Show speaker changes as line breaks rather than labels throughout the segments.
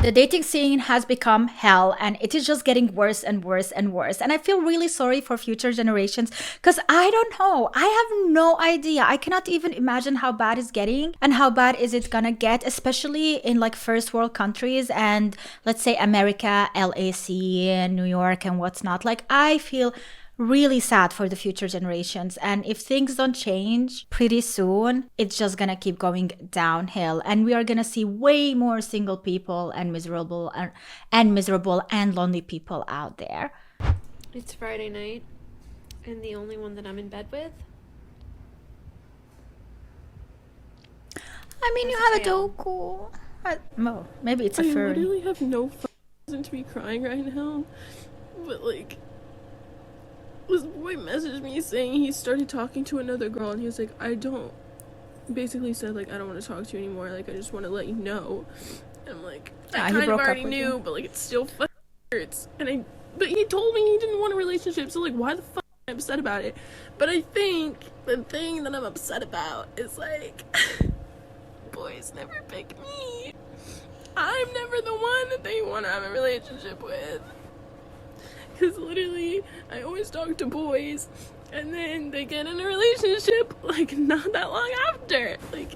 The dating scene has become hell and it is just getting worse and worse and worse. And I feel really sorry for future generations because I don't know. I have no idea. I cannot even imagine how bad it's getting and how bad is it gonna get, especially in like first world countries and let's say America, LAC, and New York and what's not. Like I feel really sad for the future generations, and if things don't change pretty soon, it's just gonna keep going downhill and we are gonna see way more single people and miserable and lonely people out there.
It's Friday night and the only one that I'm in bed with.
I mean, you have a doku. Oh, maybe it's a
I
furry.
literally have no reason to be crying right now, but like, this boy messaged me saying he started talking to another girl and he was like, basically said like, I don't want to talk to you anymore, like I just want to let you know. And I'm like,
Yeah,
I kind of already knew, but like it still fucking hurts. But he told me he didn't want a relationship, so like why the fuck am I upset about it? But I think the thing that I'm upset about is like, boys never pick me. I'm never the one that they want to have a relationship with. Because literally, I always talk to boys, and then they get in a relationship, like, not that long after. Like,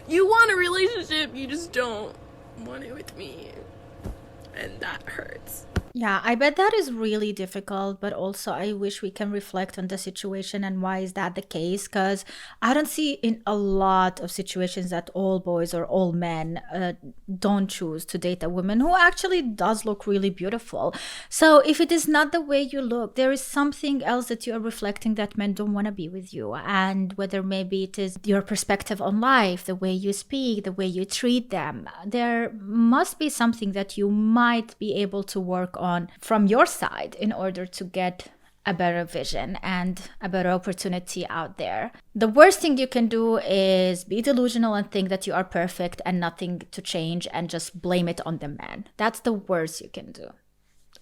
you want a relationship, you just don't want it with me. And that hurts.
Yeah, I bet that is really difficult, but also I wish we can reflect on the situation and why is that the case? Because I don't see in a lot of situations that all boys or all men don't choose to date a woman who actually does look really beautiful. So if it is not the way you look, there is something else that you are reflecting that men don't want to be with you. And whether maybe it is your perspective on life, the way you speak, the way you treat them, there must be something that you might be able to work on from your side in order to get a better vision and a better opportunity out there. The worst thing you can do is be delusional and think that you are perfect and nothing to change and just blame it on the man. That's the worst you can do,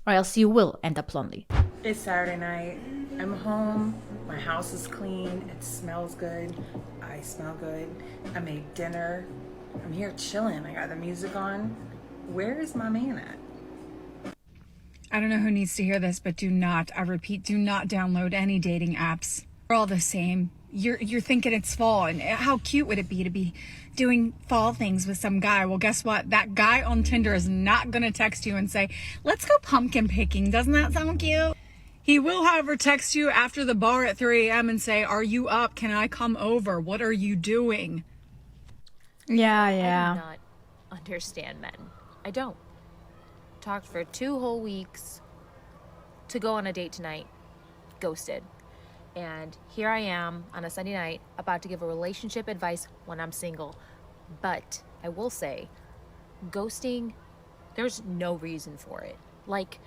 or else you will end up lonely.
It's Saturday night. I'm home. My house is clean. It smells good. I smell good. I made dinner. I'm here chilling. I got the music on. Where is my man at?
I don't know who needs to hear this, but do not, I repeat, do not download any dating apps. They're all the same. You're thinking it's fall, and how cute would it be to be doing fall things with some guy? Well, guess what? That guy on Tinder is not going to text you and say, let's go pumpkin picking. Doesn't that sound cute? He will, however, text you after the bar at 3 a.m. and say, are you up? Can I come over? What are you doing?
Yeah.
I do not understand men. I don't. Talked for 2 whole weeks to go on a date tonight, ghosted. And here I am on a Sunday night about to give a relationship advice when I'm single. But I will say, ghosting, there's no reason for it. Like,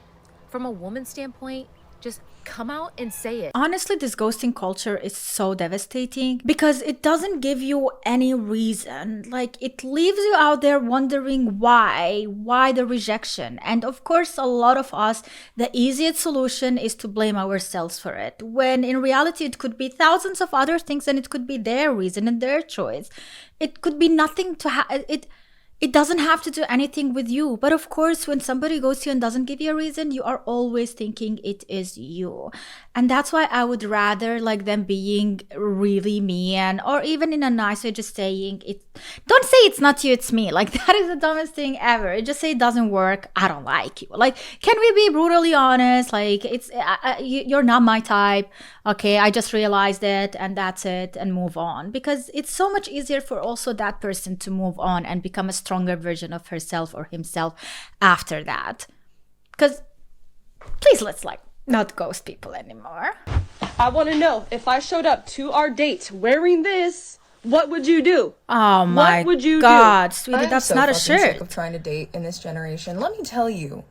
from a woman's standpoint, just come out and say it.
Honestly, this ghosting culture is so devastating because it doesn't give you any reason. Like, it leaves you out there wondering why the rejection. And of course, a lot of us, the easiest solution is to blame ourselves for it, when in reality it could be thousands of other things and it could be their reason and their choice. It could be nothing to it doesn't have to do anything with you. But of course, when somebody goes to you and doesn't give you a reason, you are always thinking it is you. And that's why I would rather like them being really mean, or even in a nice way, just saying it. Don't say it's not you, it's me. Like, that is the dumbest thing ever. Just say it doesn't work. I don't like you. Like, can we be brutally honest? Like, you're not my type. Okay, I just realized it and that's it, and move on. Because it's so much easier for also that person to move on and become a stronger version of herself or himself after that. Because please, let's like not ghost people anymore.
I want to know, if I showed up to our date wearing this, what would you do?
Oh my
what would you
God,
do?
sweetie, that's not a shirt.
I'm so fucking sick of trying to date in this generation. Let me tell you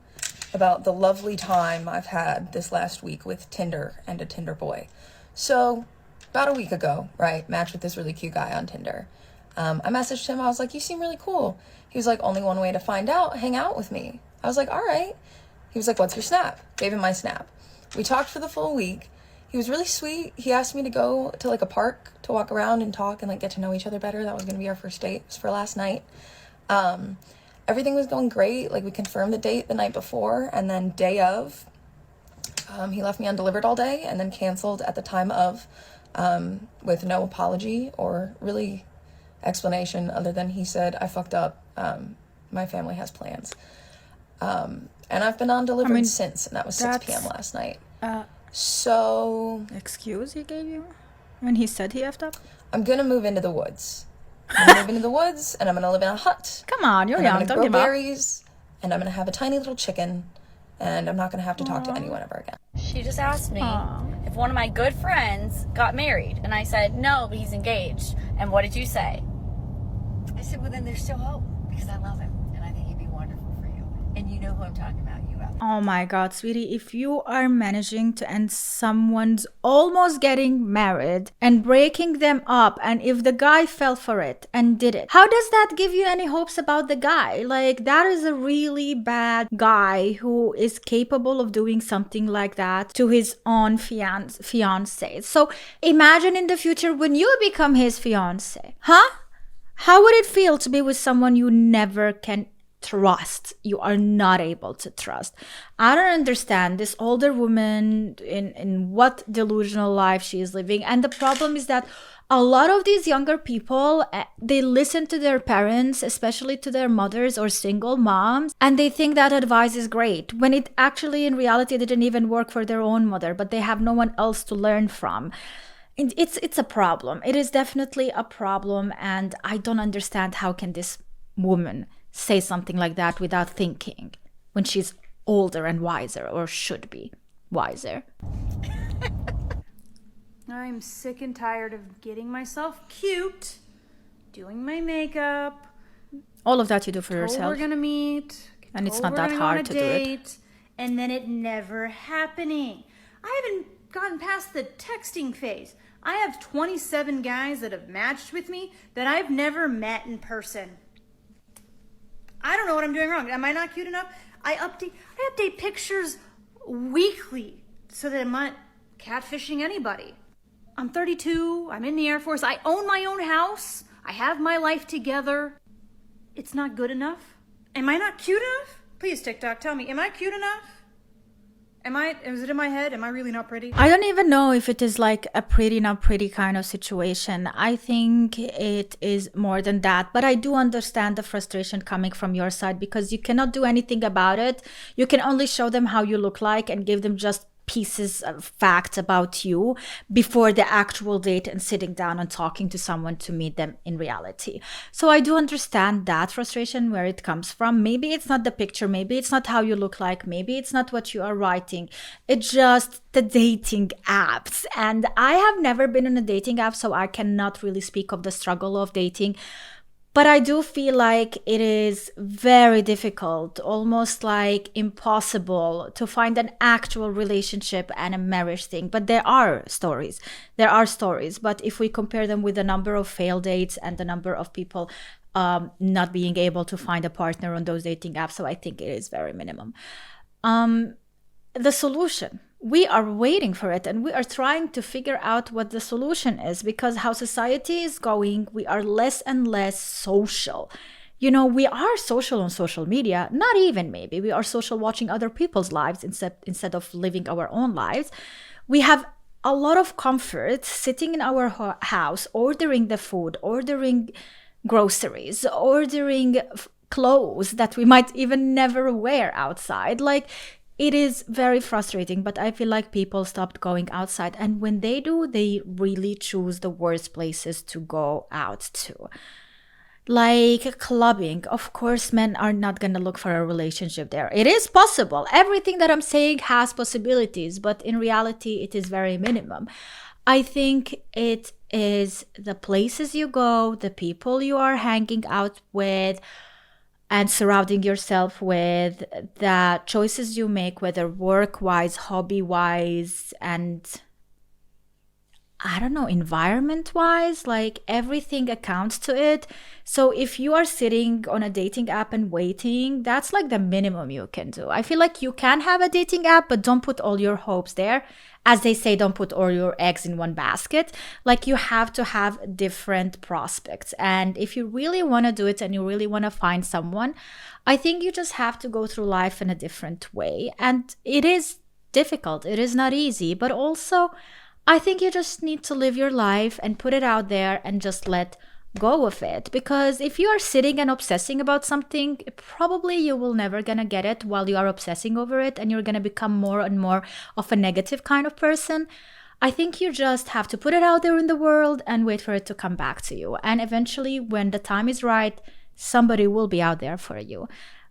about the lovely time I've had this last week with Tinder and a Tinder boy. So, about a week ago, right, matched with this really cute guy on Tinder. I messaged him, I was like, you seem really cool. He was like, only one way to find out, hang out with me. I was like, all right. He was like, what's your snap? Gave him my snap. We talked for the full week. He was really sweet. He asked me to go to like a park to walk around and talk and like get to know each other better. That was going to be our first date. It was for last night. everything was going great. Like, we confirmed the date the night before, and then day of, he left me undelivered all day and then canceled at the time of, with no apology or really explanation other than he said, I fucked up. My family has plans. And I've been undelivered since, and that was 6 p.m. last night. So...
Excuse he gave you? When he said he effed up?
I'm gonna move into the woods. I'm gonna move into the woods, and I'm gonna live in a hut.
Come on, you're
and
young,
I'm
don't
gonna
give
grow
up.
berries, and I'm gonna have a tiny little chicken, and I'm not gonna have to talk to anyone ever again.
She just asked me if one of my good friends got married, and I said, no, but he's engaged. And what did you say? I said, well, then there's still hope, because I love him, and I think he'd be wonderful for you. And you know who I'm talking about, you out there.
Oh my God, sweetie, if you are managing to end someone's almost getting married and breaking them up, and if the guy fell for it and did it, how does that give you any hopes about the guy? Like, that is a really bad guy who is capable of doing something like that to his own fiance. So imagine in the future when you become his fiance, huh? How would it feel to be with someone you never can trust? You are not able to trust. I don't understand this older woman in what delusional life she is living. And the problem is that a lot of these younger people, they listen to their parents, especially to their mothers or single moms, and they think that advice is great, when it actually in reality didn't even work for their own mother, but they have no one else to learn from. It's a problem. It is definitely a problem, and I don't understand how can this woman say something like that without thinking when she's older and wiser, or should be wiser.
I'm sick and tired of getting myself cute, doing my makeup.
All of that you do for yourself.
We're gonna meet,
and it's not that hard to do it.
And then it never happening. I haven't gotten past the texting phase. I have 27 guys that have matched with me that I've never met in person. I don't know what I'm doing wrong. Am I not cute enough? I update pictures weekly so that I'm not catfishing anybody. I'm 32. I'm in the Air Force. I own my own house. I have my life together. It's not good enough? Am I not cute enough? Please, TikTok, tell me, am I cute enough? Is it in my head? Am I really not pretty?
I don't even know if it is like a pretty, not pretty kind of situation. I think it is more than that. But I do understand the frustration coming from your side, because you cannot do anything about it. You can only show them how you look like and give them just pieces of facts about you before the actual date and sitting down and talking to someone to meet them in reality. So I do understand that frustration, where it comes from. Maybe it's not the picture, maybe it's not how you look like, maybe it's not what you are writing, it's just the dating apps. And I have never been in a dating app, so I cannot really speak of the struggle of dating. But I do feel like it is very difficult, almost like impossible, to find an actual relationship and a marriage thing. But there are stories. But if we compare them with the number of failed dates and the number of people not being able to find a partner on those dating apps, so I think it is very minimum. The solution. We are waiting for it, and we are trying to figure out what the solution is, because how society is going, we are less and less social. You know, we are social on social media, not even maybe. We are social watching other people's lives instead of living our own lives. We have a lot of comfort sitting in our house, ordering the food, ordering groceries, ordering clothes that we might even never wear outside. Like, it is very frustrating, but I feel like people stopped going outside. And when they do, they really choose the worst places to go out to. Like clubbing. Of course, men are not going to look for a relationship there. It is possible. Everything that I'm saying has possibilities, but in reality, it is very minimum. I think it is the places you go, the people you are hanging out with, and surrounding yourself with, the choices you make, whether work-wise, hobby-wise, and I don't know, environment wise, like everything accounts to it. So if you are sitting on a dating app and waiting, that's like the minimum you can do. I feel like you can have a dating app, but don't put all your hopes there. As they say, don't put all your eggs in one basket. Like you have to have different prospects. And if you really want to do it and you really want to find someone, I think you just have to go through life in a different way. And it is difficult. It is not easy, but also I think you just need to live your life and put it out there and just let go of it. Because if you are sitting and obsessing about something, probably you will never gonna get it while you are obsessing over it, and you're gonna become more and more of a negative kind of person. I think you just have to put it out there in the world and wait for it to come back to you. And eventually, when the time is right, somebody will be out there for you.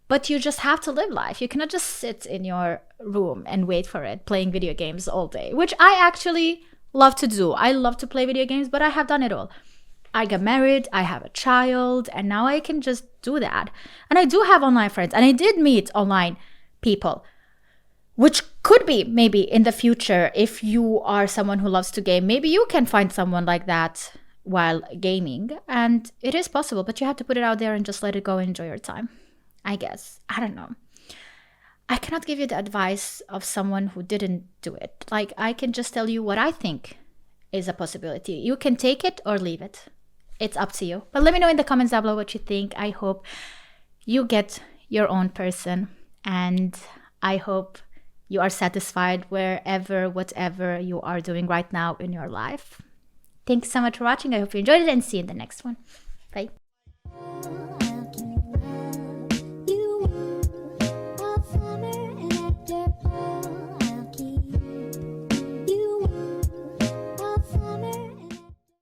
But you just have to live life. You cannot just sit in your room and wait for it, playing video games all day, which I actually love to do. I love to play video games, but I have done it all. I got married, I have a child, and now I can just do that. And I do have online friends, and I did meet online people, which could be maybe in the future, if you are someone who loves to game, maybe you can find someone like that while gaming. And it is possible, but you have to put it out there and just let it go and enjoy your time, I guess. I don't know. I cannot give you the advice of someone who didn't do it. Like, I can just tell you what I think is a possibility. You can take it or leave it. It's up to you. But let me know in the comments down below what you think. I hope you get your own person, and I hope you are satisfied wherever, whatever you are doing right now in your life. Thanks so much for watching. I hope you enjoyed it, and see you in the next one. Bye.